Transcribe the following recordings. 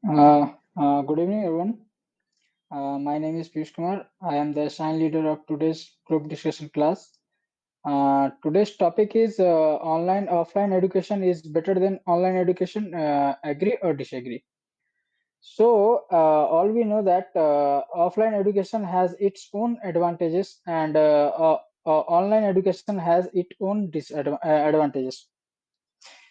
Good evening, everyone. My name is Piyush Kumar. I am the assigned leader of today's group discussion class. Today's topic is online offline education is better than online education. Agree or disagree? So, all we know that offline education has its own advantages and online education has its own disadvantages.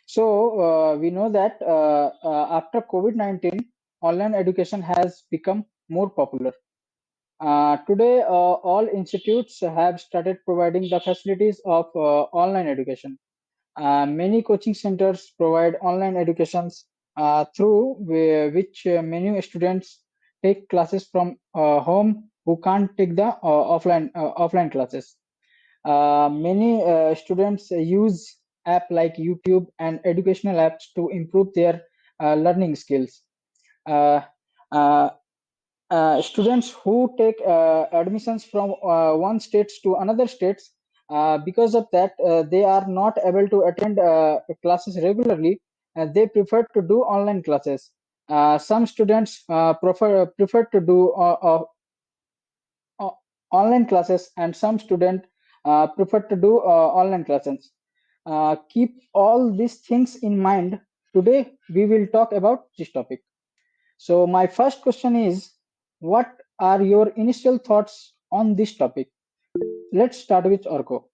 So, we know that after COVID-19, online education has become more popular. Today, all institutes have started providing the facilities of online education. Many coaching centers provide online educations through which many students take classes from home who can't take the offline classes. Many students use app like YouTube and educational apps to improve their learning skills. Uh, uh, Students who take admissions from one states to another states, because of that they are not able to attend classes regularly, they prefer to do online classes. Some students prefer to do uh, online classes, and some student prefer to do online classes. Keep all these things in mind. Today we will talk about this topic. So my first question is, what are your initial thoughts on this topic? Let's start with Orko.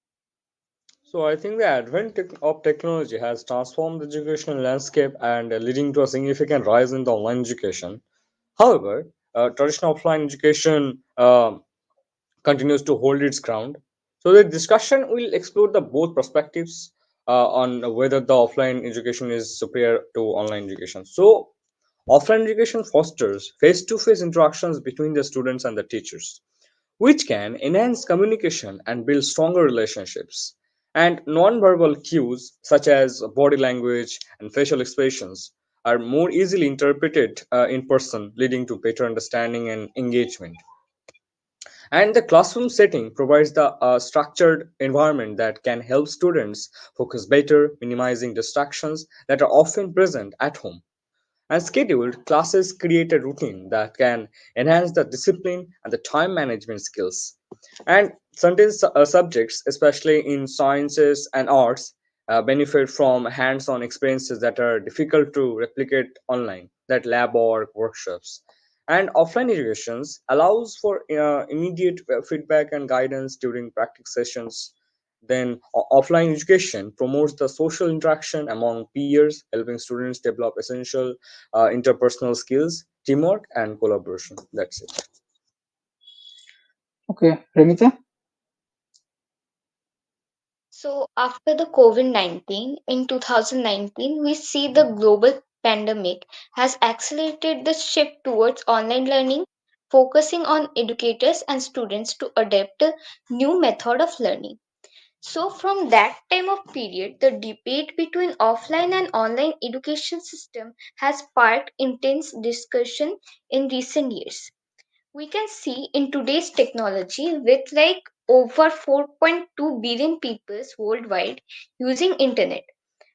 So I think the of technology has transformed the educational landscape and leading to a significant rise in the online education. However, traditional offline education continues to hold its ground. So the discussion will explore the both perspectives on whether the offline education is superior to online education. So offline education fosters face-to-face interactions between the students and the teachers, which can enhance communication and build stronger relationships. And nonverbal cues such as body language and facial expressions are more easily interpreted in person, leading to better understanding and engagement. And the classroom setting provides the structured environment that can help students focus better, minimizing distractions that are often present at home. And scheduled classes create a routine that can enhance the discipline and the time management skills. And certain subjects, especially in sciences and arts, benefit from hands on experiences that are difficult to replicate online, that lab or workshops. And offline educations allows for immediate feedback and guidance during practice sessions. Then offline education promotes the social interaction among peers, helping students develop essential interpersonal skills, teamwork, and collaboration. That's it. Okay, Remita. So, after the COVID 19 in 2019, we see the global pandemic has accelerated the shift towards online learning, focusing on educators and students to adapt a new method of learning. So, from that time of period, the debate between offline and online education system has sparked intense discussion in recent years. We can see in today's technology with like over 4.2 billion people worldwide using internet,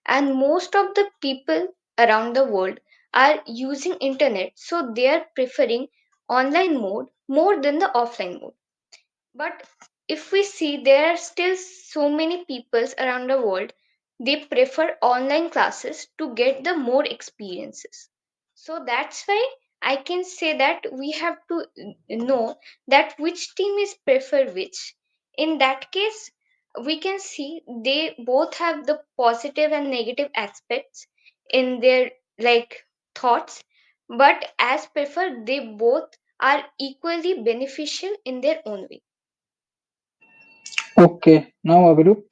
and most of the people around the world are using internet, so they are preferring online mode more than the offline mode. But if we see, there are still so many peoples around the world, they prefer online classes to get the more experiences. So that's why I can say that we have to know that which team is prefer which. In that case, we can see they both have the positive and negative aspects in their like thoughts, but as prefer they both are equally beneficial in their own way. Okay, now Avirup.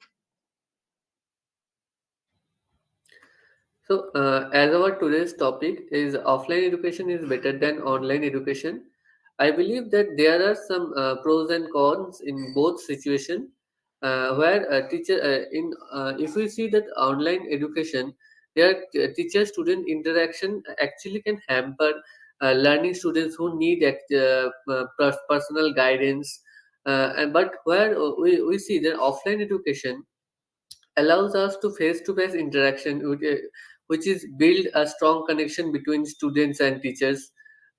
So, as our today's topic is offline education is better than online education, I believe that there are some pros and cons in both situation. Where a teacher in if we see that online education, their teacher-student interaction actually can hamper learning students who need personal guidance. And but where we see that offline education allows us to face-to-face interaction which is build a strong connection between students and teachers.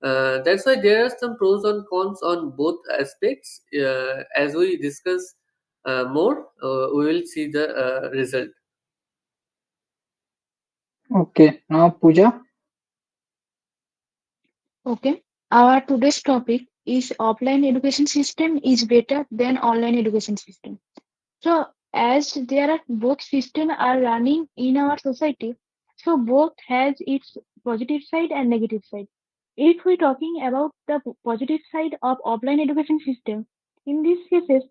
That's why there are some pros and cons on both aspects. As we discuss more, we will see the result. Okay, now Pooja. Okay. Our today's topic is offline education system is better than online education system. So as there are both systems are running in our society, so both has its positive side and negative side. If we're talking about the positive side of offline education system, in these cases,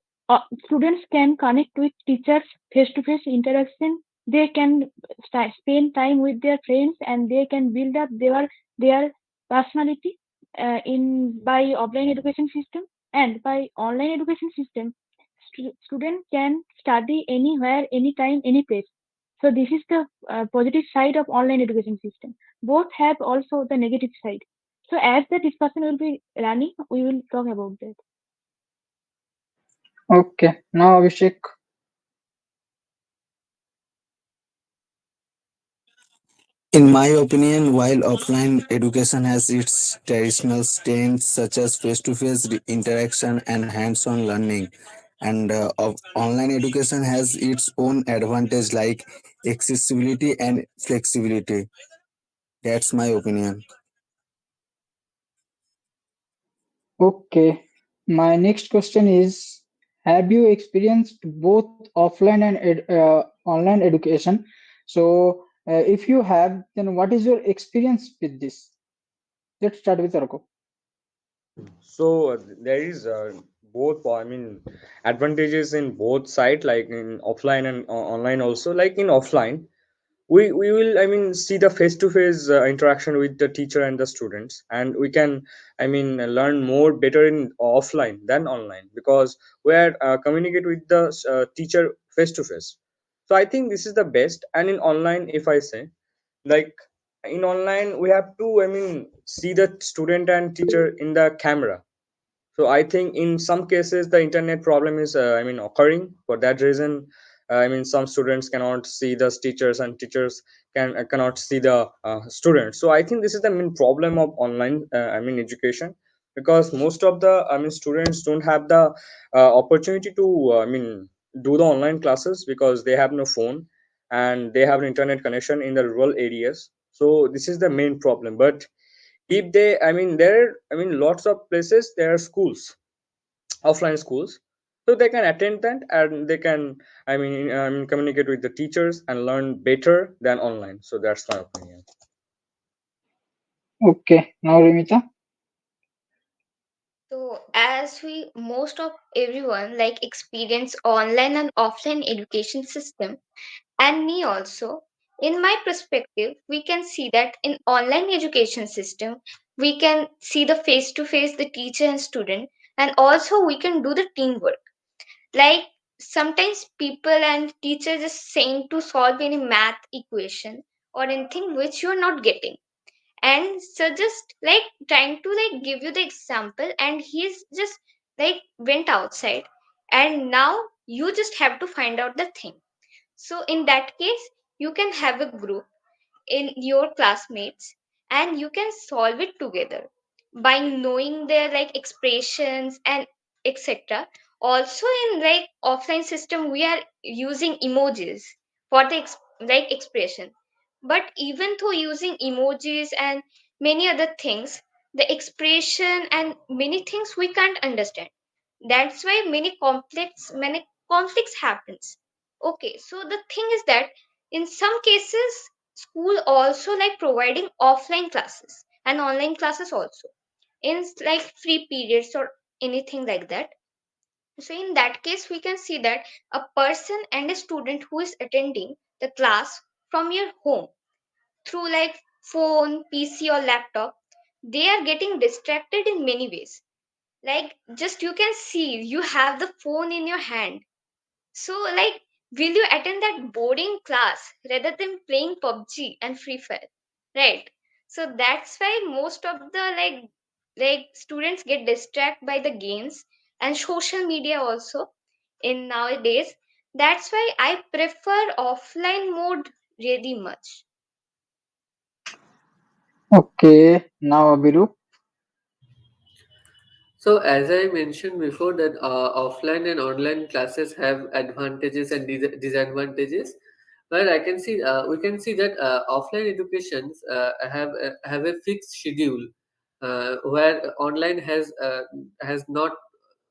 students can connect with teachers face-to-face interaction. They can spend time with their friends and they can build up their personality in by offline education system and by online education system student can study anywhere, anytime, any place. So this is the positive side of online education system. Both have also the negative side. So as the discussion will be running, we will talk about that. Okay, now Abhishek. In my opinion, while offline education has its traditional strengths such as face to face interaction and hands on learning, and online education has its own advantage like accessibility and flexibility. That's my opinion. Okay, my next question is: have you experienced both offline and online education? So, if you have, then what is your experience with this? Let's start with Arko. So there is both, I mean, advantages in both side, like in offline and online also. Like in offline, we will, I mean, see the face to face interaction with the teacher and the students, and we can, I mean, learn more better in offline than online, because we are communicate with the teacher face to face. So I think this is the best. And in online, if I say, like, in online we have to, I mean, see the student and teacher in the camera. So I think in some cases the internet problem is, I mean, occurring. For that reason, I mean, some students cannot see the teachers, and teachers cannot see the students. So I think this is the main problem of online, I mean, education, because most of the, I mean, students don't have the opportunity to, I mean, do the online classes, because they have no phone and they have an internet connection in the rural areas. So this is the main problem. But if they, I mean, there, I mean, lots of places there are schools, offline schools, so they can attend that, and they can, I mean, communicate with the teachers and learn better than online. So that's my opinion. Okay, now Remita. So, as we most of everyone like experience online and offline education system, and me also, in my perspective, we can see that in online education system, we can see the face to face the teacher and student, and also we can do the teamwork. Like sometimes people and teachers just saying to solve any math equation or anything which you are not getting, and so just like trying to like give you the example, and he's just like went outside, and now you just have to find out the thing. So in that case, you can have a group in your classmates, and you can solve it together by knowing their like expressions and etc. Also in like offline system, we are using emojis for the like expression. But even though using emojis and many other things, the expression and many things we can't understand. That's why many conflicts happens. Okay, so the thing is that in some cases school also like providing offline classes and online classes also in like free periods or anything like that. So in that case we can see that a person and a student who is attending the class from your home through like phone, PC or laptop, they are getting distracted in many ways. Like just you can see you have the phone in your hand, so, like, will you attend that boarding class rather than playing PUBG and Free Fire? Right. So that's why most of the like students get distracted by the games and social media also in nowadays. That's why I prefer offline mode really much. Okay, now Abiru. So as I mentioned before that offline and online classes have advantages and disadvantages. Where I can see we can see that offline educations have a fixed schedule, where online has not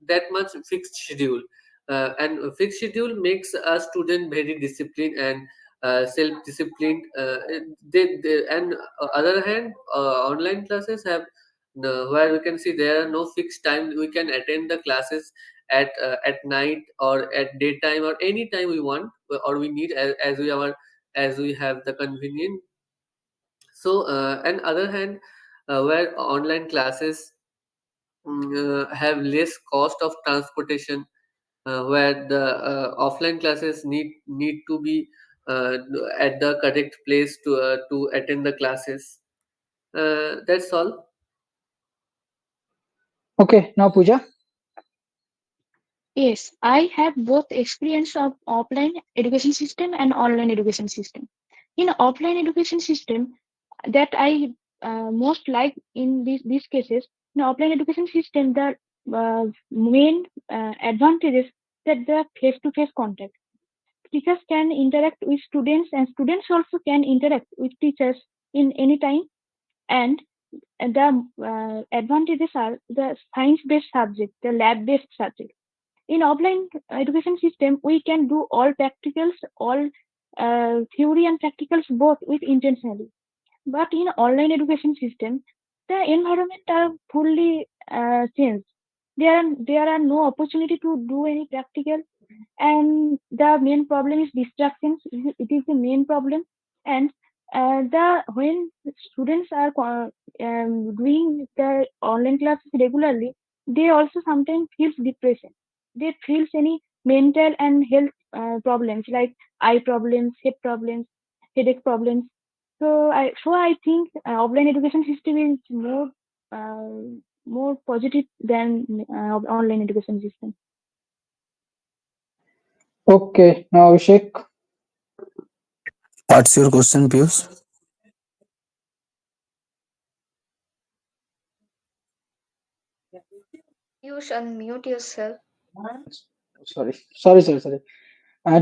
that much fixed schedule, and a fixed schedule makes a student very disciplined and self-disciplined. And other hand, online classes have where we can see there are no fixed time. We can attend the classes at night or at daytime or any time we want or we need as we have the convenient. So and other hand, where online classes have less cost of transportation, where the offline classes need to be uh, at the correct place to attend the classes. That's all. Okay, now Pooja. Yes, I have both experience of offline education system and online education system. In offline education system, that I most like in these cases, in offline education system, the main advantage is that the face-to-face contact. Teachers can interact with students, and students also can interact with teachers in any time. And the advantages are the science-based subject, the lab-based subject. In offline education system, we can do all practicals, all theory and practicals both with intentionally. But in online education system, the environment are fully changed. There are no opportunity to do any practical, and the main problem is distractions. It is the main problem. And the when students are doing the online classes regularly, they also sometimes feels depression. They feels any mental and health problems like eye problems, head problems, headache problems. So I think offline education system is more positive than online education system. Okay, now Abhishek. What's your question, Piyush? You should unmute yourself. Sorry.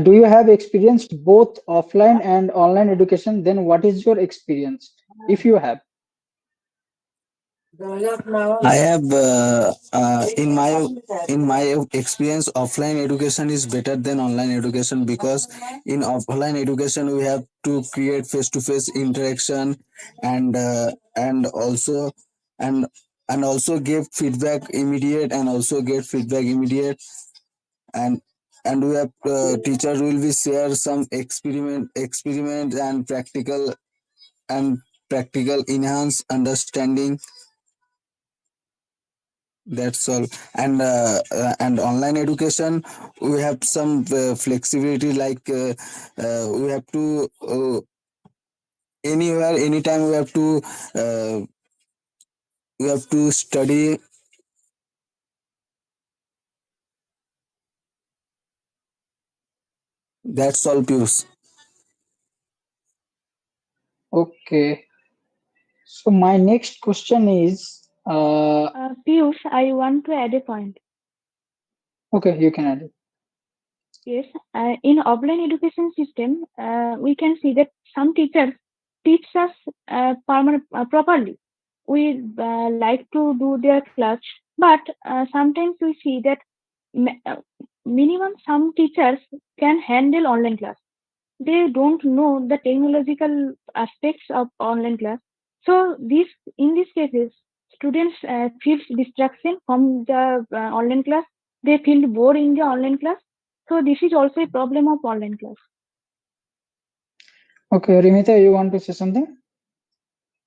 Do you have experienced both offline and online education? Then what is your experience, if you have? I have in my experience, offline education is better than online education because in offline education we have to create face-to-face interaction and also and and also give feedback immediate and also get feedback immediate and we have teacher will be share some experiment and practical enhance understanding. That's all. And online education, we have some flexibility like we have to anywhere, anytime uh, we have to study. That's all, Pius. Okay. So my next question is, Piyush, I want to add a point. okay, you can add it. Yes, in offline education system, we can see that some teachers teach us properly. We like to do their class, but sometimes we see that mi- uh, minimum some teachers can handle online class. They don't know the technological aspects of online class. So this in these cases, students feel distraction from the online class. They feel bored in the online class. So this is also a problem of online class. Okay, Rimita, you want to say something?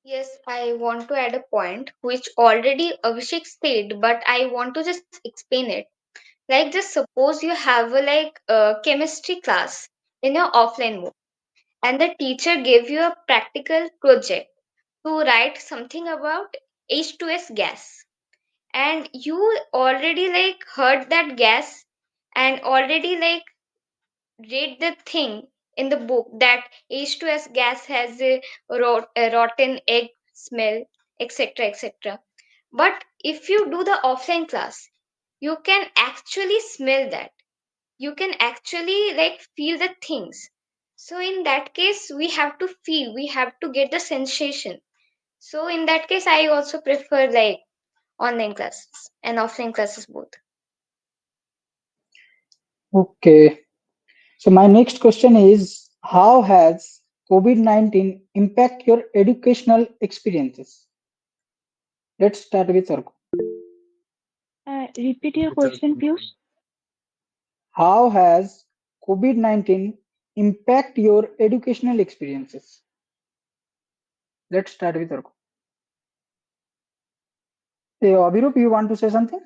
Yes, I want to add a point which already Abhishek said, but I want to just explain it. Like, just suppose you have a chemistry class in your offline mode, and the teacher gave you a practical project to write something about H2S gas, and you already heard that gas and already read the thing in the book that H2S gas has a rotten egg smell, etc. etc. But if you do the offline class, you can actually smell that. You can actually like feel the things. So in that case, we have to feel, we have to get the sensation. So in that case, I also prefer like online classes and offline classes both. Okay. So my next question is, how has COVID-19 impact your educational experiences? Let's start with Arko. Repeat your question, Piyush. How has COVID-19 impact your educational experiences? Let's start with Arko. Hey, Abhirup, you want to say something?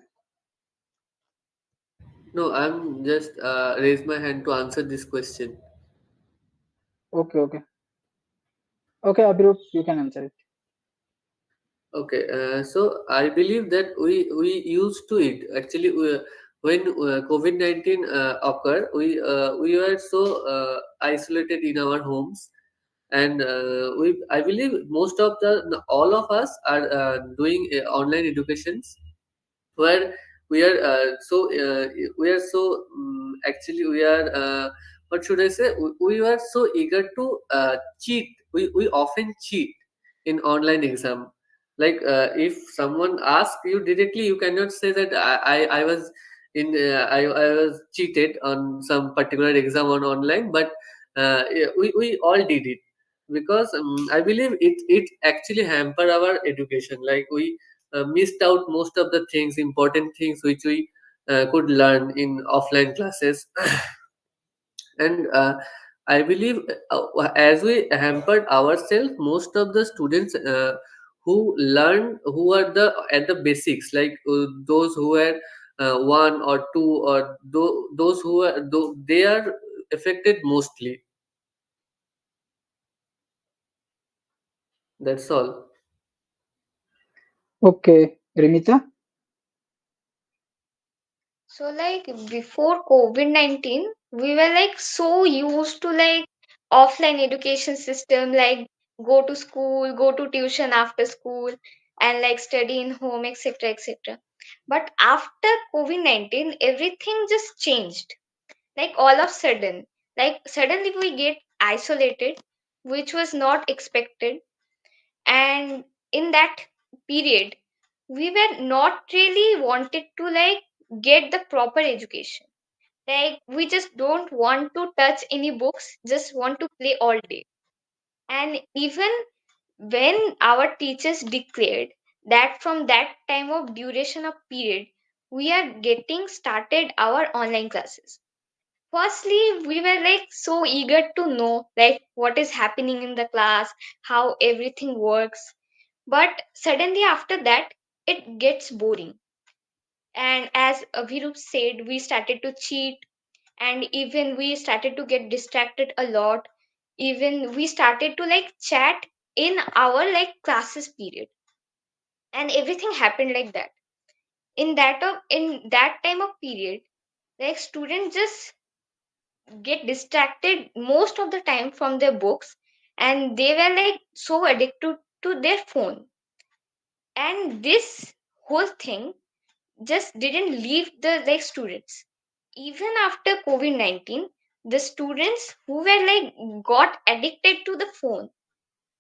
No, I'm just raised my hand to answer this question. Okay, okay. Okay, Abhirup, you can answer it. Okay, so I believe that we used to it actually. When COVID-19 occurred, we were so isolated in our homes, and we I believe most of the all of us are doing online educations, where we are we are so actually we are what should I say, we were so eager to cheat. We often cheat in online exam. Like if someone asks you directly, you cannot say that I was in I was cheated on some particular exam on online, but yeah, we all did it because I believe it actually hamper our education. Like we missed out most of the things, important things which we could learn in offline classes. And I believe as we hampered ourselves, most of the students who learn, who are the at the basics, like those who are one or two, or those who are they are affected mostly. That's all. Okay, Remita. So like before COVID-19, we were like so used to like offline education system, like go to school, go to tuition after school, and like study in home, etc. etc. But after COVID-19, everything just changed. Like all of sudden, like suddenly we get isolated, which was not expected. And in that period, we were not really wanted to like get the proper education. Like we just don't want to touch any books, just want to play all day. And even when our teachers declared that from that time of duration of period, we are getting started our online classes. Firstly, we were like so eager to know like what is happening in the class, how everything works. But suddenly after that, it gets boring. And as Abhirup said, we started to cheat, and even we started to get distracted a lot. Even we started to like chat in our like classes period, and everything happened like that. In that time of period, like students just get distracted most of the time from their books, and they were like so addicted to their phone. And this whole thing just didn't leave the like students. Even after COVID-19, the students who were like got addicted to the phone,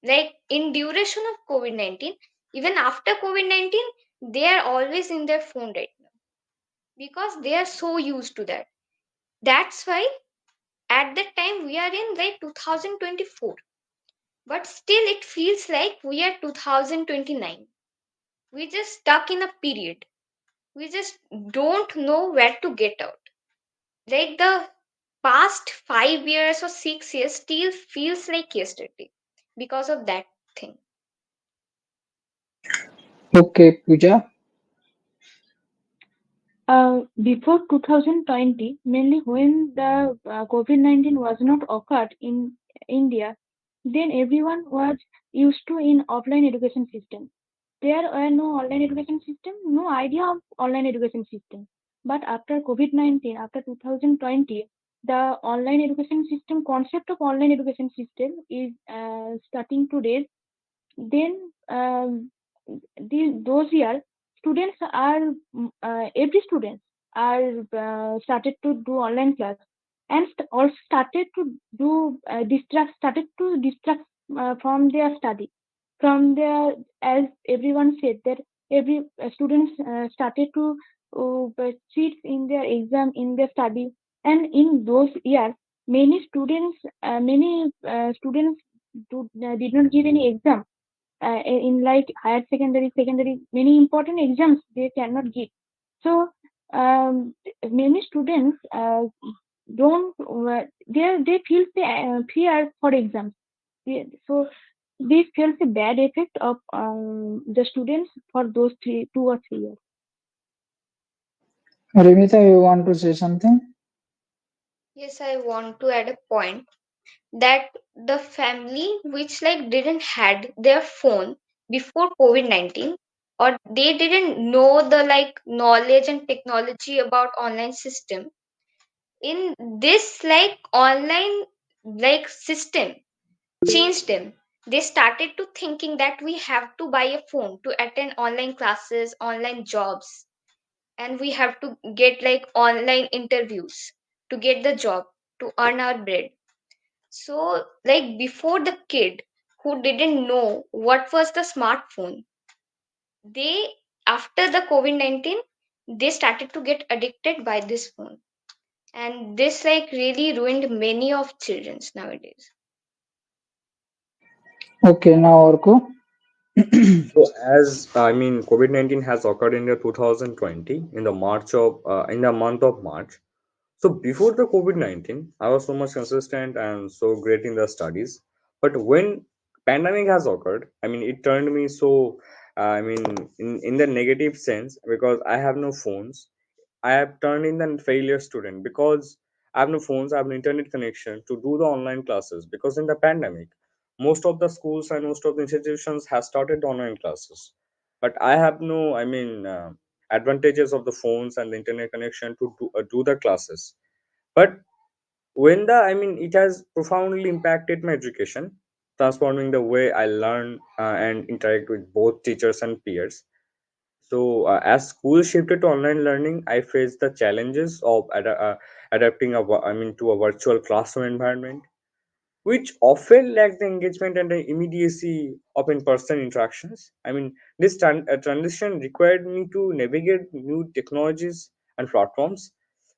like in duration of COVID-19, even after COVID-19, they are always in their phone right now because they are so used to that. That's why at that time we are in like 2024, but still it feels like we are 2029. We just stuck in a period. We just don't know where to get out. Like the past 5 years or 6 years still feels like yesterday because of that thing. Okay, Pooja. Before 2020, mainly when the COVID-19 was not occurred in India, then everyone was used to in offline education system. There were no online education system, no idea of online education system. But after COVID-19, after 2020, the online education system concept of online education system is starting to raise. Then um, those years, students are every student are started to do online class and also started to do started to distract from their study, from their, as everyone said that every students started to cheat in their exam, in their study. And in those years, many students did not give any exam in like higher secondary, secondary, many important exams they cannot give. So many students don't they feel the fear for exams. So this feels a bad effect of the students for those 2 or 3 years. Rimita, you want to say something? Yes, I want to add a point that the family which like didn't had their phone before COVID-19, or they didn't know the like knowledge and technology about online system, in this like online like system changed them. They started to thinking that we have to buy a phone to attend online classes, online jobs, and we have to get like online interviews to get the job, to earn our bread. So like before, the kid who didn't know what was the smartphone, they, after the COVID-19, they started to get addicted by this phone, and this like really ruined many of children's nowadays. Okay, now Orko. So as I mean, COVID-19 has occurred in the 2020 in the in the month of March. So before the COVID-19, I was so much consistent and so great in the studies. But when pandemic has occurred, I mean, it turned me so, in the negative sense because I have no phones. I have turned in the failure student because I have no phones, I have no internet connection to do the online classes because in the pandemic, most of the schools and most of the institutions have started online classes. But I have no, advantages of the phones and the internet connection to do the classes. But when it has profoundly impacted my education, transforming the way I learn and interact with both teachers and peers. So, as school shifted to online learning, I faced the challenges of adapting to a virtual classroom environment, which often lack the engagement and the immediacy of in-person interactions. I mean, this transition required me to navigate new technologies and platforms,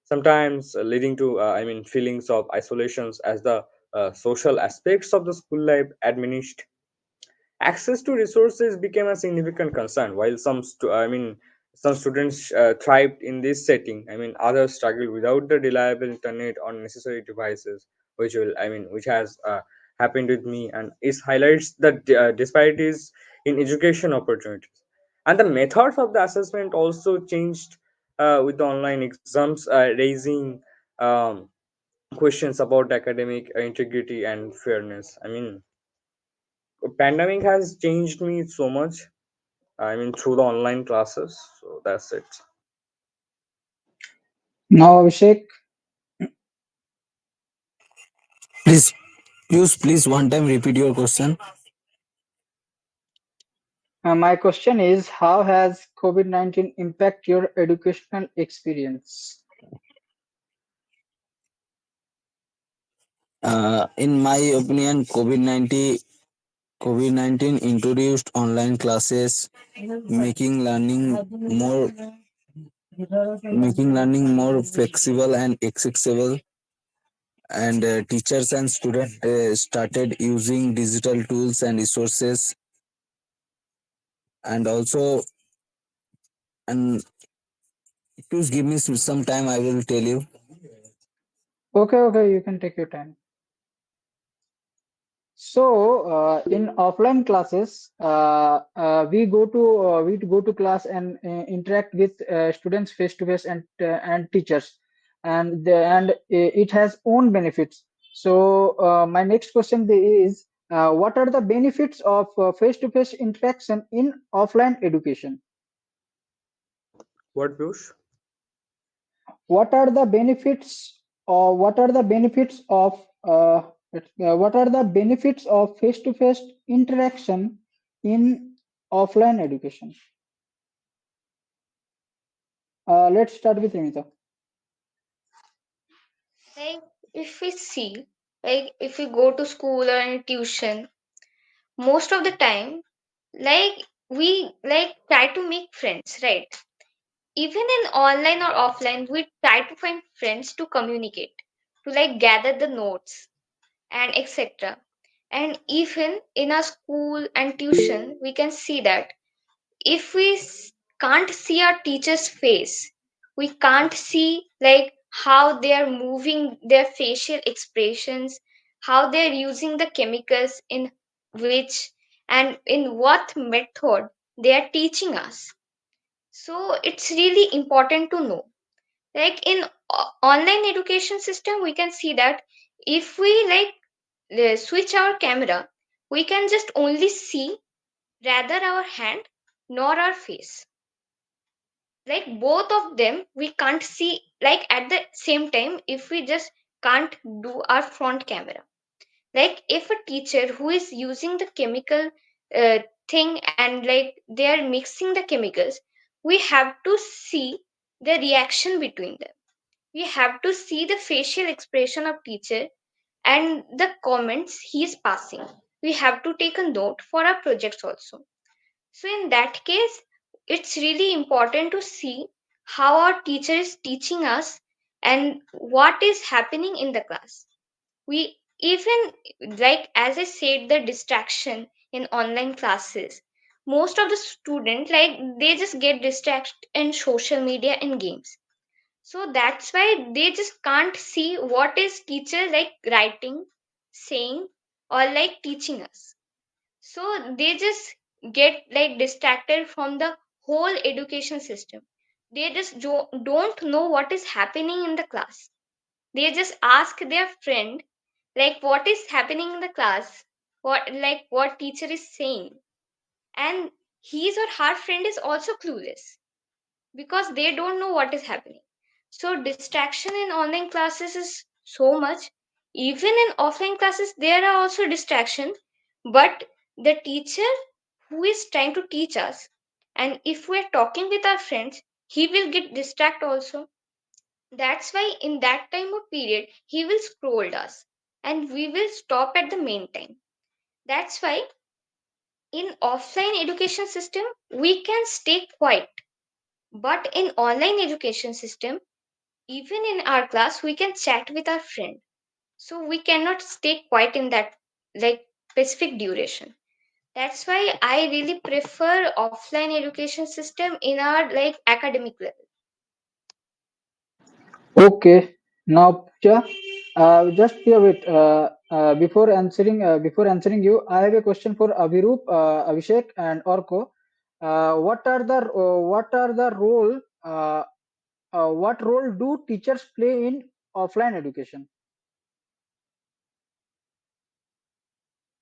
sometimes leading to feelings of isolations as the social aspects of the school life diminished. Access to resources became a significant concern. While some students thrived in this setting, others struggled without the reliable internet or necessary devices, which has happened with me, and it highlights the disparities in education opportunities. And the methods of the assessment also changed with the online exams, raising um, questions about academic integrity and fairness. Pandemic has changed me so much, through the online classes. So that's it. Now Abhishek. Please, please one time repeat your question. My question is, how has COVID-19 impact your educational experience? In my opinion, COVID-19 introduced online classes, making learning more flexible and accessible. And teachers and students started using digital tools and resources. And also, and please give me some time. I will tell you. Okay, okay, you can take your time. So, in offline classes, we go to class and interact with students face to face and teachers, and it has own benefits. So, my next question is, what are the benefits of face to face interaction in offline education? What, Piyush? What are the benefits, or what are the benefits of face to face interaction in offline education? Let's start with Rimita. Like if we see, like if we go to school or any tuition, most of the time, like we like try to make friends, right? Even in online or offline, we try to find friends to communicate, to like gather the notes and etc. And even in our school and tuition, we can see that if we can't see our teacher's face, we can't see like how they are moving their facial expressions, how they are using the chemicals in which and in what method they are teaching us. So it's really important to know, like in online education system we can see that if we like switch our camera, we can just only see rather our hand nor our face, like both of them we can't see like at the same time if we just can't do our front camera. Like if a teacher who is using the chemical uh, thing and like they are mixing the chemicals, we have to see the reaction between them. We have to see the facial expression of teacher and the comments he is passing. We have to take a note for our projects also. So in that case, it's really important to see how our teacher is teaching us and what is happening in the class. We even, like as I said, the distraction in online classes, most of the students like they just get distracted in social media and games. So that's why they just can't see what is teacher like writing, saying, or like teaching us. So they just get like distracted from the whole education system. They just don't know what is happening in the class. They just ask their friend like what is happening in the class, what teacher is saying, and his or her friend is also clueless because they don't know what is happening. So distraction in online classes is so much. Even in offline classes, there are also distraction, but the teacher who is trying to teach us, and if we're talking with our friends, he will get distracted also. That's why in that time of period, he will scold us, and we will stop at the main time. That's why in offline education system we can stay quiet, but in online education system, even in our class we can chat with our friend, so we cannot stay quiet in that like specific duration. That's why I really prefer offline education system in our like academic level. Okay, now Pooja, just here wait. Before answering you, I have a question for Abhirup, Abhishek, and Orko. What are the role? What role do teachers play in offline education?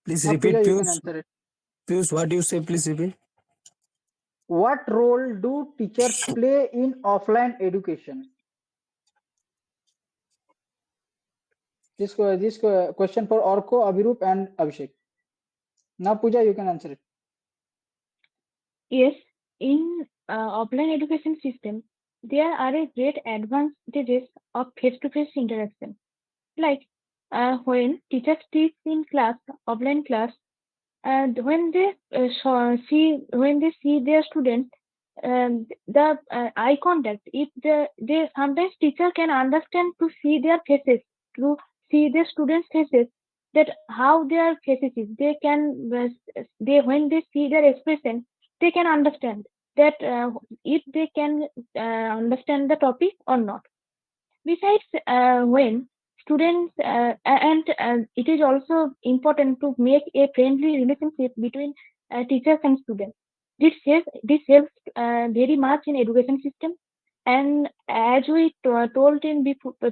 Please Now, repeat, Pooja, you can Piyush. answer it. Piyush, what you say? Please repeat. What role do teachers play in offline education? This question for Orko, Abhirup, and Abhishek. Now, Pooja, you can answer it. Yes, in offline education system, there are a great advantages of face-to-face interaction. Like when teachers teach in class, offline class, and when they see their students, the eye contact. If they sometimes teacher can understand to see their faces, to see their students' faces, that how their faces is. They can they when they see their expression, they can understand that if they can understand the topic or not. Besides, when students it is also important to make a friendly relationship between teachers and students. This helps very much in education system. And as we told in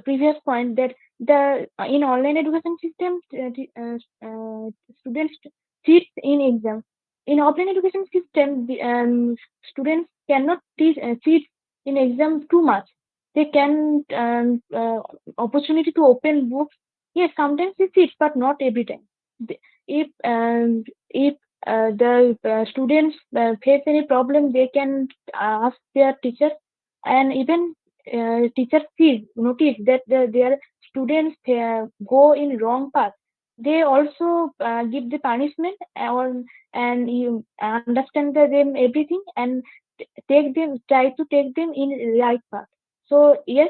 previous point that the in online education system, students sit in exam. In offline education system, students cannot sit in exam too much. They can opportunity to open books. Yes, sometimes they sit, but not every time. If the students face any problem, they can ask their teachers, and even teachers see notice that their students go in wrong path. They also give the punishment, and you understand them everything, and try to take them in right path. So yes,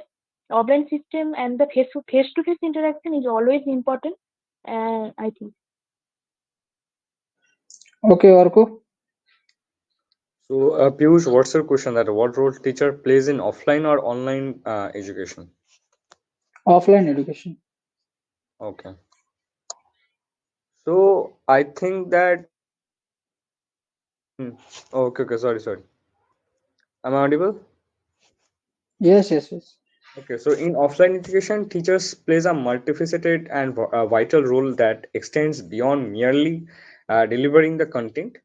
offline system and the face to face interaction is always important, I think. Okay, Orko. So, Piyush, what's your question? That what role teacher plays in offline or online education? Offline education. Okay. So I think that in okay, okay, sorry. Am I audible? Yes, yes, yes. Okay, so in offline education, teachers plays a multifaceted and vital role that extends beyond merely delivering the content.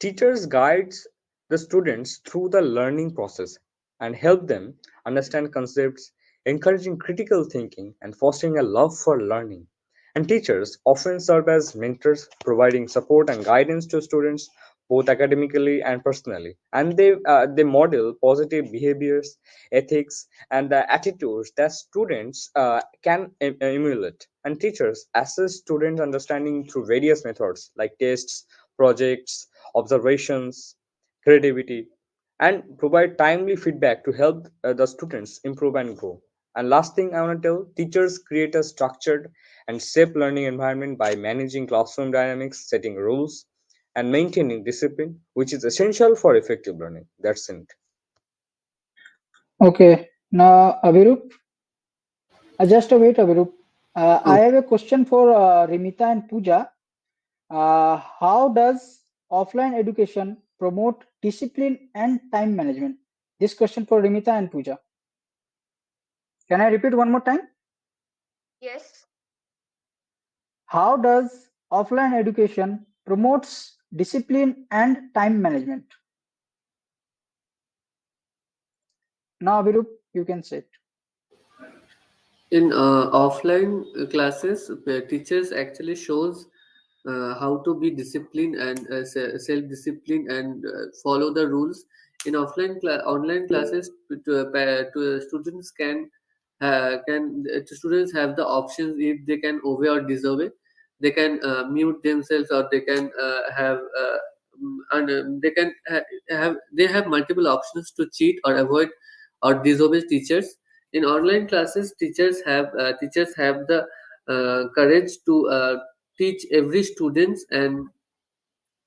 Teachers guides the students through the learning process and help them understand concepts, encouraging critical thinking and fostering a love for learning. And teachers often serve as mentors, providing support and guidance to students both academically and personally. And they model positive behaviors, ethics, and the attitudes that students can emulate. And teachers assess students' understanding through various methods like tests, projects, observations, creativity, and provide timely feedback to help the students improve and grow. And last thing I want to tell, teachers create a structured and safe learning environment by managing classroom dynamics, setting rules, and maintaining discipline, which is essential for effective learning. That's it. Okay. Now, Avirup, just a wait, Avirup. I Oh, have a question for Rimita and Pooja. How does offline education promote discipline and time management? This question for Rimita and Pooja. Can I repeat one more time? Yes. How does offline education promotes discipline and time management? Now, Avirup, you can say it. in offline classes, teachers actually shows how to be disciplined and self-disciplined and follow the rules. In online classes, students students have the options if they can obey or disobey. They can mute themselves, or they can they can they have multiple options to cheat or avoid or disobey teachers. In online classes, teachers have the courage to teach every students. And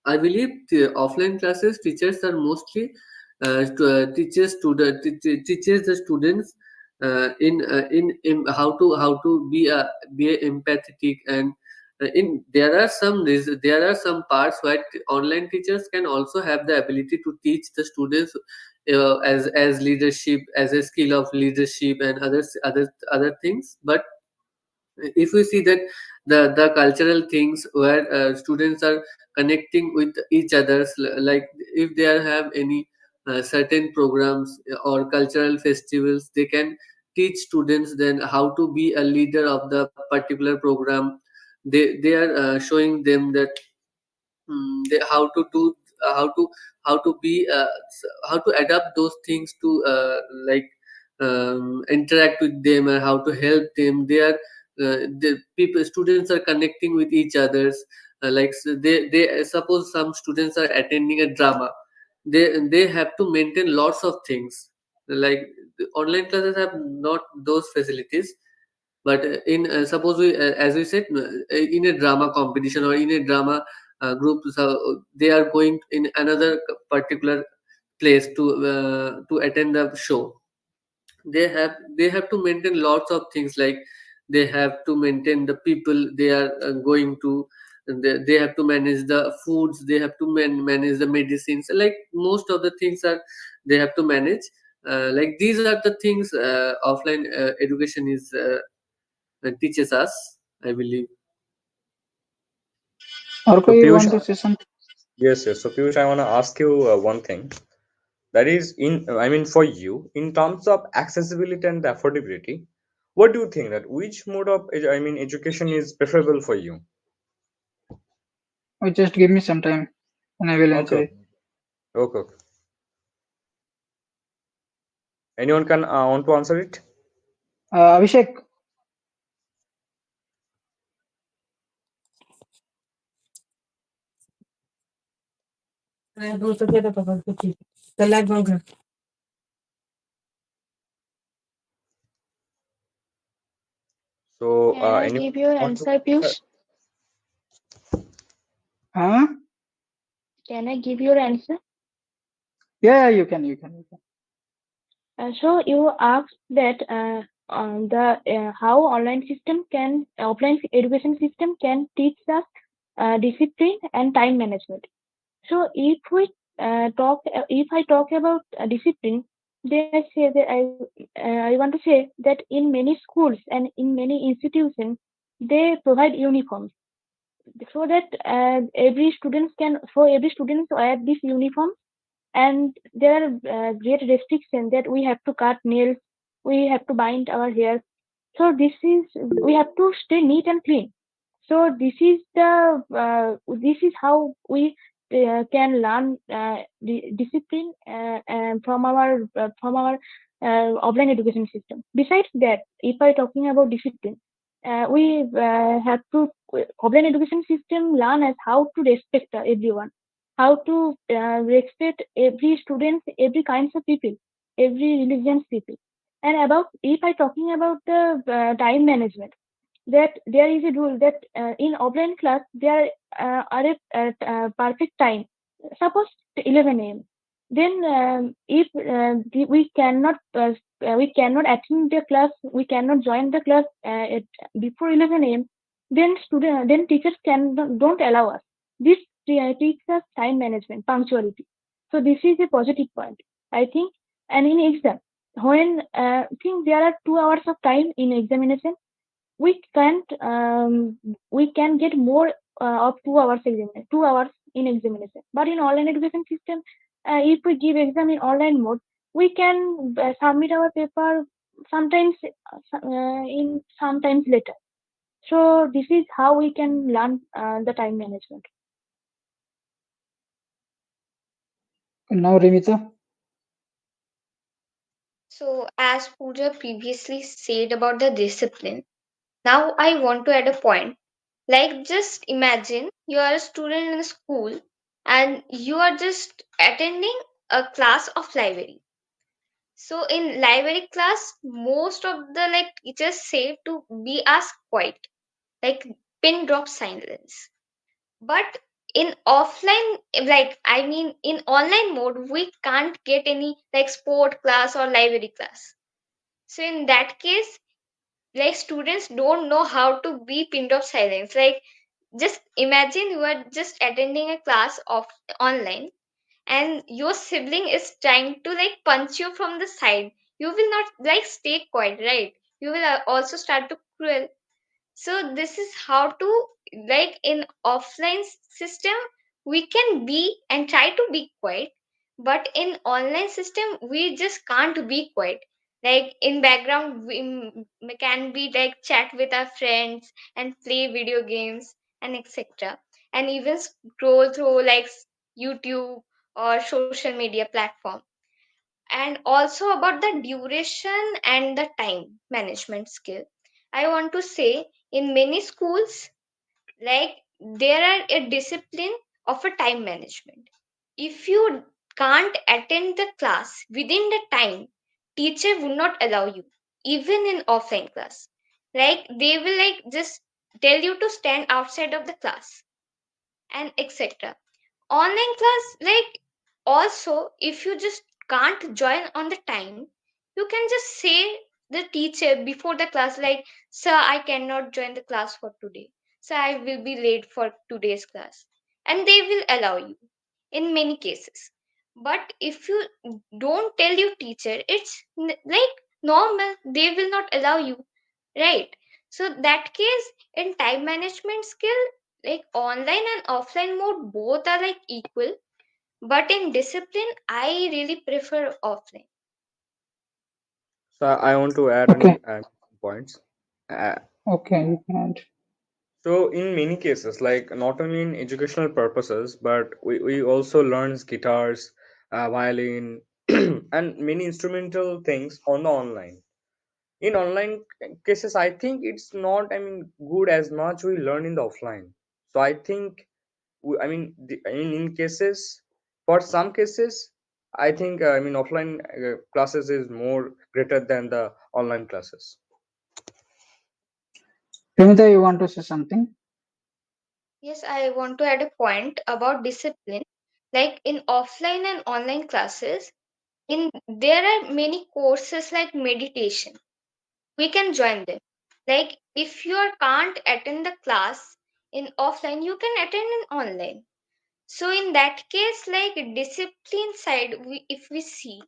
I believe the offline classes teachers are mostly teaches the students in how to be empathetic. And in there are some parts where online teachers can also have the ability to teach the students as leadership, as a skill of leadership and other things. But if we see that the cultural things where students are connecting with each others, like if they have any certain programs or cultural festivals, they can teach students then how to be a leader of the particular program. They are showing them that how to do how to how to be how to adapt those things to like interact with them, and how to help them. They are the people students are connecting with each others. They suppose some students are attending a drama. They have to maintain lots of things. Like the online classes have not those facilities. But in suppose we as we said, in a drama competition or in a drama group, so they are going in another particular place to attend the show. They have to maintain lots of things, like they have to maintain the people they are going to. And they have to manage the foods, they have to manage the medicines, like most of the things are they have to manage. Like these are the things offline education is teaches us, I believe. Orko, So you Piyush, want to say something? yes, yes. So Piyush, I want to ask you one thing. That is, I mean, for you, in terms of accessibility and affordability, what do you think that which mode of, education is preferable for you? Or just give me some time. and I will Okay, answer okay, it. okay, okay. Anyone can want to answer it? Abhishek, So, Can I anyone give your want to? answer, Uh, Piyush? huh? Can I give your answer? Yeah, you can. So you asked that the how online system can offline education system can teach us discipline and time management. So if I talk about discipline, then I say that I want to say that in many schools and in many institutions they provide uniforms so that every student wear this uniform, and there are great restrictions that we have to cut nails, we have to bind our hair. So we have to stay neat and clean. So this is how we can learn discipline from our offline education system. Besides that, if I talking about discipline, we have to offline education system learn as how to respect everyone, how to respect every student, every kinds of people, every religions people. And about if I talking about the time management, that there is a rule that in offline class there are a perfect time. Suppose 11 a.m. Then if we cannot attend the class, we cannot join the class before 11 a.m. Then teachers can don't allow us. This teaches us time management, punctuality. So this is a positive point, I think. And in exam, when think there are 2 hours of time in examination, we can't we can get more of 2 hours examination, 2 hours in examination. But in online education system, if we give exam in online mode, we can submit our paper sometimes in sometimes later. So this is how we can learn the time management. Now, Remita. So, as Pooja previously said about the discipline, now I want to add a point. Like, just imagine you are a student in a school and you are just attending a class of library. So, in library class, most of the like teachers say to be as quiet, like pin drop silence. But in offline, like I mean, in online mode, we can't get any like sport class or library class. So in that case, like students don't know how to be pinned off silence. Like just imagine you are just attending a class of online and your sibling is trying to like punch you from the side. You will not like stay quiet, right? You will also start to cruel. So this is how to like in offline system we can be and try to be quiet, but in online system we just can't be quiet. Like in background we can be like chat with our friends and play video games and etc, and even scroll through like YouTube or social media platform. And also about the duration and the time management skill, I want to say in many schools, like there are a discipline of a time management. If you can't attend the class within the time, teacher would not allow you, even in offline class. Like they will like just tell you to stand outside of the class and etc. Online class, like also if you just can't join on the time, you can just say the teacher before the class, like, sir, I cannot join the class for today, so I will be late for today's class, and they will allow you in many cases. But if you don't tell your teacher, it's like normal, they will not allow you, right? So that case, in time management skill, like online and offline mode both are like equal, but in discipline I really prefer offline. So I want to add Okay, any points. Uh, okay, you can. So in many cases, like not only in educational purposes, but we also learn guitars, violin, and many instrumental things on the online. In online cases, I think it's not, I mean, good as much we learn in the offline. So I think, I mean, in cases, for some cases, I think, I mean, offline classes is more greater than the online classes. Primita, you want to say something? Yes, I want to add a point about discipline. Like in offline and online classes, in there are many courses like meditation. We can join them. Like if you can't attend the class in offline, you can attend in online. So in that case, like discipline side, if we see,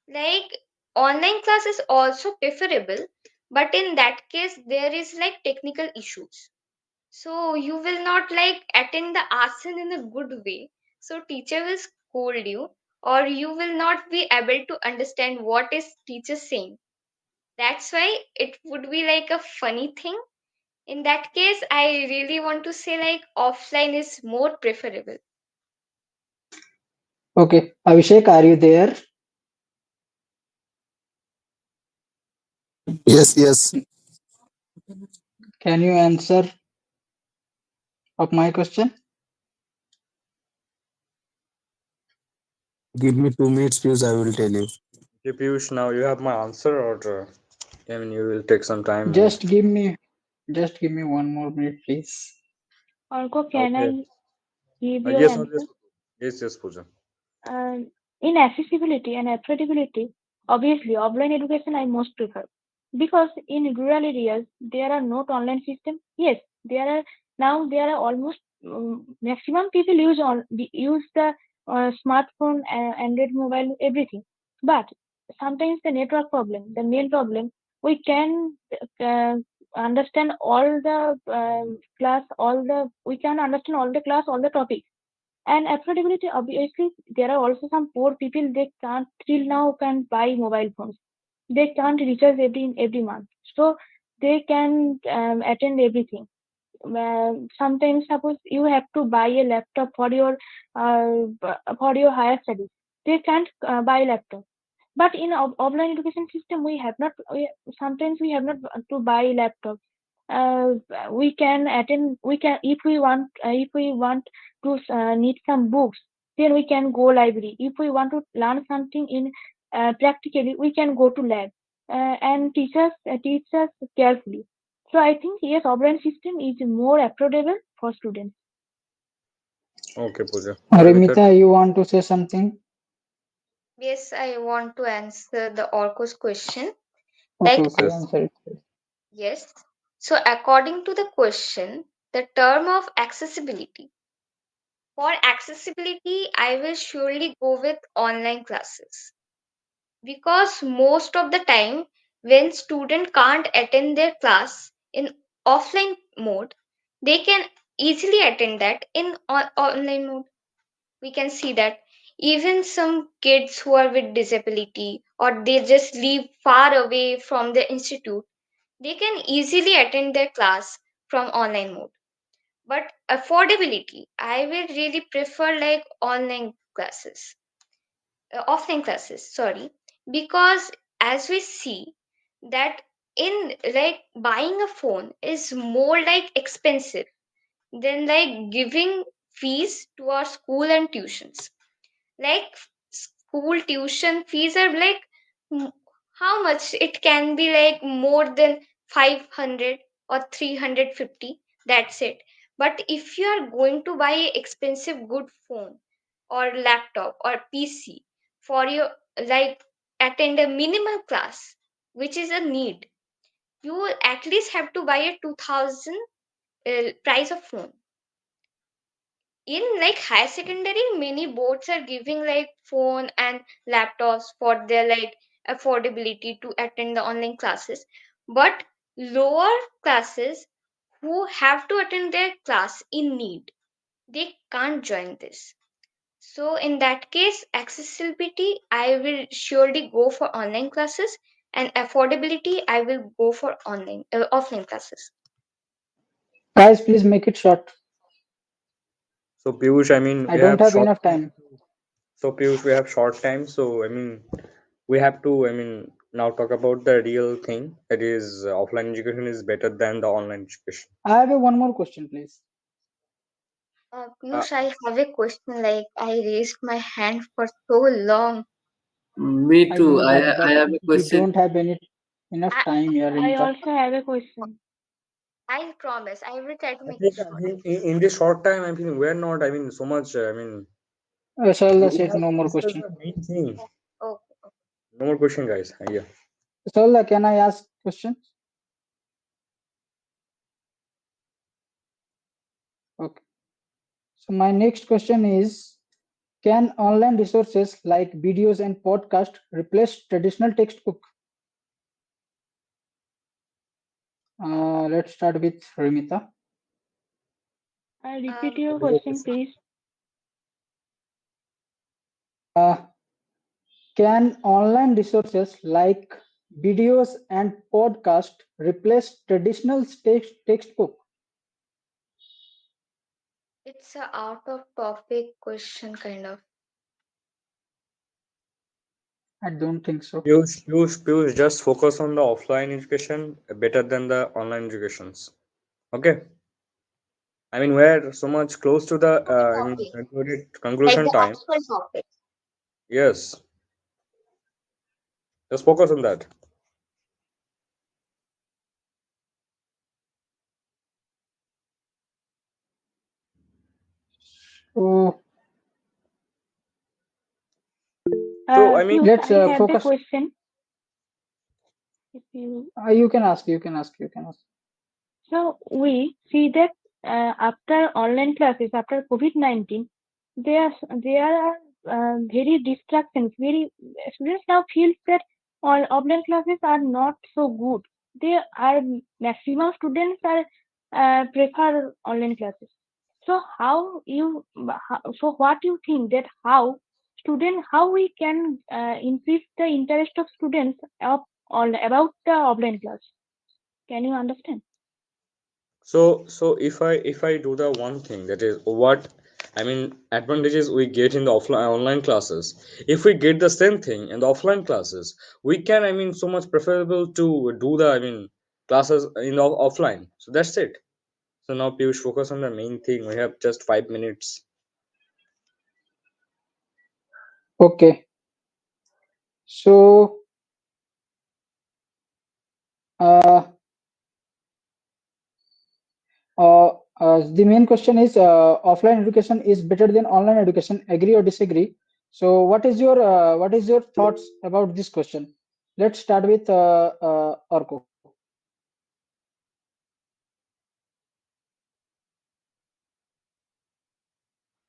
like online class is also preferable, but in that case there is like technical issues, so you will not like attend the asana in a good way, so teacher will scold you, or you will not be able to understand what is teacher saying. That's why it would be like a funny thing. In that case, I really want to say like offline is more preferable. Okay, Abhishek, are you there? Yes, yes. Can you answer of my question? Give me 2 minutes, please. I will tell you. Okay, Piyush, now you have my answer, or I mean, you will take some time and. Just give me just give me 1 more minute, please. Orko, can Okay. I give your Yes, yes, answer? yes, yes, Pooja. Uh, in accessibility and affordability, obviously offline education I most prefer, because in rural areas there are not online system. Yes, there are now there are almost maximum people use the smartphone, Android mobile, everything. But sometimes the network problem, the main problem, we can uh, understand all the we can understand all the class, all the topics. And affordability, obviously, there are also some poor people, they can't till now can buy mobile phones. They can't recharge every month. So they can attend everything. Sometimes suppose you have to buy a laptop for your higher studies. They can't buy laptop. But in offline education system, sometimes we have not to buy laptop. Uh, we can attend. We can if we want to need some books, then we can go library. If we want to learn something in practically, we can go to lab and teach us carefully. So I think yes, offline system is more affordable for students. Okay, Pooja. Remita. Arimita, you want to say something? Yes, I want to answer the Orko's question. Okay, Like, okay, Yes. answer it. yes. So, according to the question, the term of accessibility. For accessibility, I will surely go with online classes, because most of the time when student can't attend their class in offline mode, they can easily attend that in online mode. We can see that even some kids who are with disability, or they just live far away from the institute, they can easily attend their class from online mode. But affordability, I will really prefer like online classes, offline classes, sorry, because as we see that in like buying a phone is more like expensive than like giving fees to our school and tuitions. Like school tuition fees are like m- how much it can be, like more than 500 or 350, that's it. But if you are going to buy a expensive good phone or laptop or PC for your, like, attend a minimal class which is a need, you will at least have to buy a 2000 price of phone. In like higher secondary, many boards are giving like phone and laptops for their like affordability to attend the online classes. But lower classes who have to attend their class in need, they can't join this. So in that case, accessibility, I will surely go for online classes, and affordability, I will go for online offline classes. Guys, please make it short. So Piyush, I mean, I we don't have have short enough time. time. So Piyush, we have short time. So I mean, we have to, I mean, now talk about the real thing. That is, offline education is better than the online education. I have a one more question, please. Uh, Piyush, I have a question. Like, I raised my hand for so long. Me I too. know I that, I but have a we question. don't have any enough I, time here, I Rimita. also have a question. I promise I will try to I make it think, short. in this short time, I mean, we're not, I mean, so much. I mean, Salda we said have no to more discuss question. the main thing. Okay. No more question, guys. Yeah. Salda, can I ask questions? Okay. So my next question is, can online resources like videos and podcast replace traditional textbook? Let's start with Rimita. Repeat Um, your question, please. Uh, can online resources like videos and podcast replace traditional textbook? it's a out of topic question kind of. I don't think so. Piyush, just focus on the offline education better than the online educations. Okay. I mean, we're so much close to the, I mean, Topic, like conclusion the time. actual topic. Yes, just focus on that. So So, I mean, Piyush, let's I have a focus. question. If you You can ask. You can ask. You can ask. So we see that after online classes, after COVID-19, there are very distractions. Very students now feel that all offline classes are not so good. They are maximum students are prefer online classes. So so what you think that how we can increase the interest of students of all about the offline class? Can you understand? so if I do the one thing, that is what I mean, advantages we get in the offline online classes. If we get the same thing in the offline classes, we can, I mean, so much preferable to do the, I mean, classes in the offline. So that's it. So now Piyush, focus on the main thing. We have just 5 minutes. Okay. So uh, the main question is, offline education is better than online education. Agree or disagree? So what is your thoughts about this question? Let's start with Arko.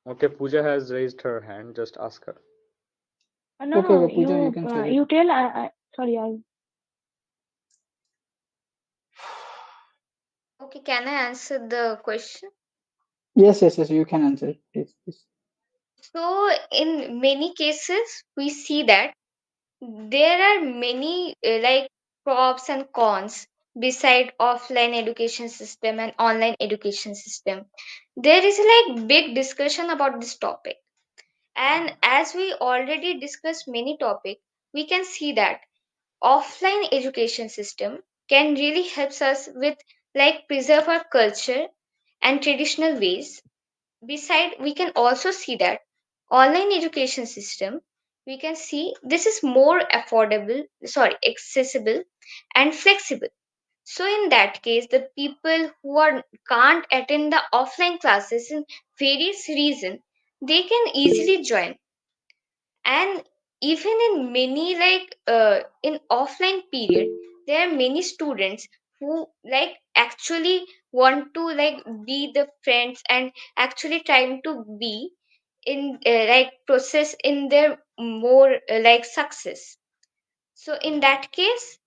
Okay, Pooja has raised her hand. Just ask her. No, Okay, no, okay, Pooja, you can say that. you tell. Sorry, Okay, can I answer the question? Yes, yes, yes. You can answer it, please, please. So, in many cases, we see that there are many like pros and cons beside offline education system and online education system. There is like big discussion about this topic, and as we already discussed many topics, we can see that offline education system can really helps us with like preserve our culture and traditional ways. Beside, we can also see that online education system, we can see this is more affordable, sorry, accessible and flexible. So in that case, the people who are can't attend the offline classes in various reason, they can easily join. And even in many like in offline period, there are many students who like actually want to like be the friends and actually trying to be in like process in their more like success. So in that case,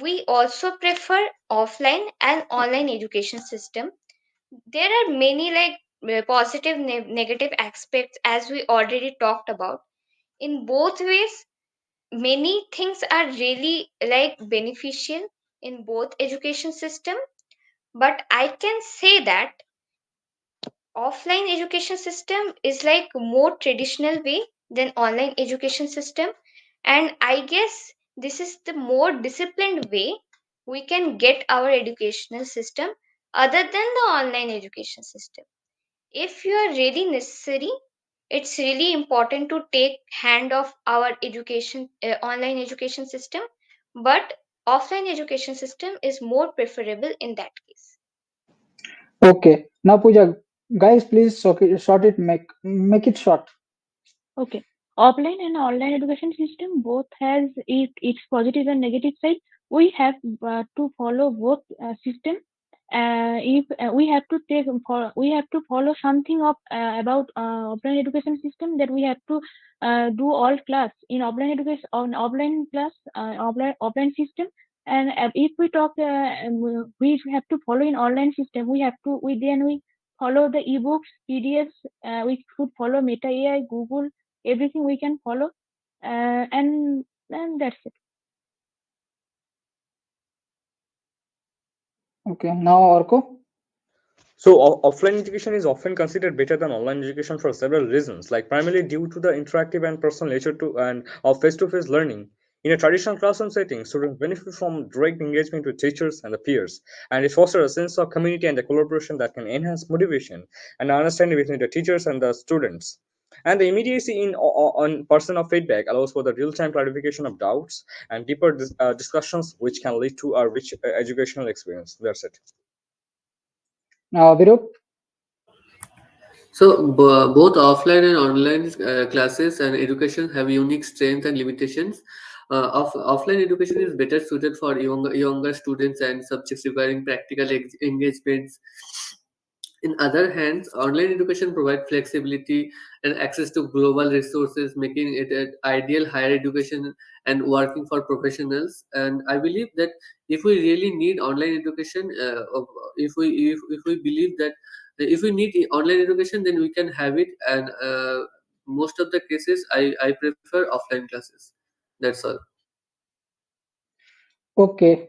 we also prefer offline and online education system. There are many like positive negative aspects as we already talked about. In both ways, many things are really like beneficial in both education system. But I can say that offline education system is like more traditional way than online education system, and I guess this is the more disciplined way we can get our educational system other than the online education system. If you are really necessary, it's really important to take hand of our education online education system, but offline education system is more preferable in that case. Okay, now Pooja, guys, please short it, make it short. Okay. Offline and online education system both has its positive and negative side. We have to follow both system. If we have to we have to follow something of about offline education system, that we have to do all class in offline education on offline class offline system. And if we talk we have to follow in online system, we have to we follow the ebooks, PDFs. We should follow Meta AI, Google, everything we can follow, and that's it. Okay, now Orko. So, offline education is often considered better than online education for several reasons, like primarily due to the interactive and personal nature to and of face-to-face learning. In a traditional classroom setting, students benefit from direct engagement with teachers and the peers, and it fosters a sense of community and the collaboration that can enhance motivation and understanding between the teachers and the students. And the immediacy in on personal feedback allows for the real-time clarification of doubts and deeper discussions, which can lead to a rich educational experience. That's it. Virup. So both offline and online classes and education have unique strengths and limitations. Offline education is better suited for younger students and subjects requiring practical engagements. In other hands, online education provides flexibility and access to global resources, making it an ideal higher education and working for professionals. And I believe that if we really need online education, if we believe that if we need online education, then we can have it. And most of the cases, I prefer offline classes. That's all. Okay,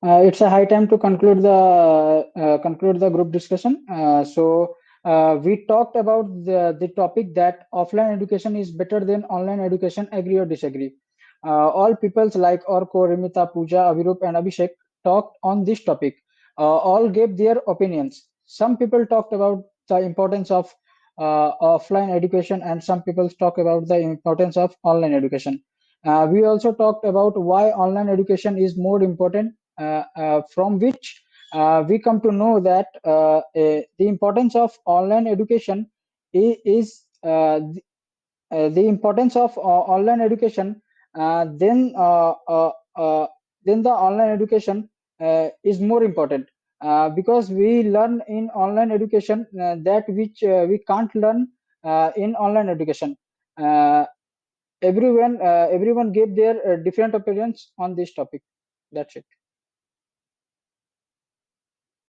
it's a high time to conclude the group discussion. We talked about the topic that offline education is better than online education. Agree or disagree? All peoples like Orko, Rimita, Pooja, Avirup, and Abhishek talked on this topic. All gave their opinions. Some people talked about the importance of offline education, and some people talk about the importance of online education. We also talked about why online education is more important, from which we come to know that the importance of online education is the importance of online education, then then the online education is more important, because we learn in online education that which we can't learn in online education. Uh, everyone gave their different opinions on this topic. That's it.